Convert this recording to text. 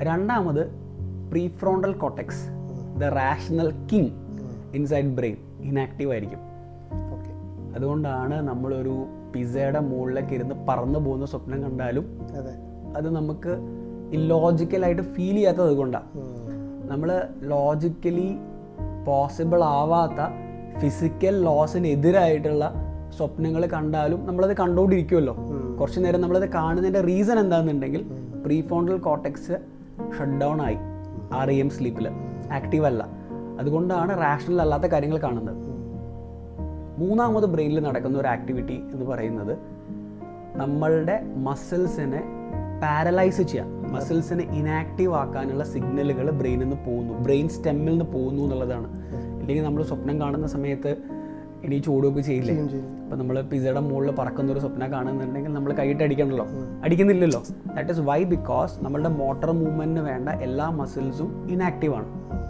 രണ്ടാമത് prefrontal cortex, the rational king inside brain inactive ആയിരിക്കും. അതുകൊണ്ടാണ് നമ്മളൊരു പിസയുടെ മുകളിലേക്ക് ഇരുന്ന് പറന്നു പോകുന്ന സ്വപ്നം കണ്ടാലും അത് നമുക്ക് ഇല്ലോജിക്കലായിട്ട് ഫീൽ ചെയ്യാത്തത് അതുകൊണ്ടാണ്. നമ്മൾ ലോജിക്കലി പോസിബിൾ ആവാത്ത ഫിസിക്കൽ ലോസിനെതിരായിട്ടുള്ള സ്വപ്നങ്ങൾ കണ്ടാലും നമ്മളത് കണ്ടുകൊണ്ടിരിക്കുമല്ലോ. കുറച്ച് നേരം നമ്മളത് കാണുന്നതിൻ്റെ റീസൺ എന്താണെന്നുണ്ടെങ്കിൽ പ്രീഫ്രോണ്ടൽ കോർട്ടെക്സ് ഷട്ട് ഡൗൺ ആയി, REM സ്ലീപ്പിൽ ആക്റ്റീവ് അല്ല. അതുകൊണ്ടാണ് റാഷണൽ അല്ലാത്ത കാര്യങ്ങൾ കാണുന്നത്. മൂന്നാമത് ബ്രെയിനിൽ നടക്കുന്ന ഒരു ആക്ടിവിറ്റി എന്ന് പറയുന്നത് നമ്മളുടെ മസിൽസിനെ പാരലൈസ് ചെയ്യാം, മസിൽസിനെ ഇനാക്റ്റീവ് ആക്കാനുള്ള സിഗ്നലുകൾ ബ്രെയിനിൽ നിന്ന് പോകുന്നു, ബ്രെയിൻ സ്റ്റെമ്മിൽ നിന്ന് പോകുന്നു എന്നുള്ളതാണ്. ഇല്ലെങ്കിൽ നമ്മൾ സ്വപ്നം കാണുന്ന സമയത്ത് ഇനി ചൂടുമൊക്കെ ചെയ്യില്ലേ? ഇപ്പം നമ്മൾ പിസയുടെ മുകളിൽ പറക്കുന്ന ഒരു സ്വപ്നം കാണുന്നുണ്ടെങ്കിൽ നമ്മൾ കൈയിട്ട് അടിക്കണമല്ലോ, അടിക്കുന്നില്ലല്ലോ. ദാറ്റ് ഈസ് വൈ, ബിക്കോസ് നമ്മളുടെ മോട്ടോർ മൂവ്മെൻറ്റിന് വേണ്ട എല്ലാ മസിൽസും ഇനാക്റ്റീവ് ആണ്.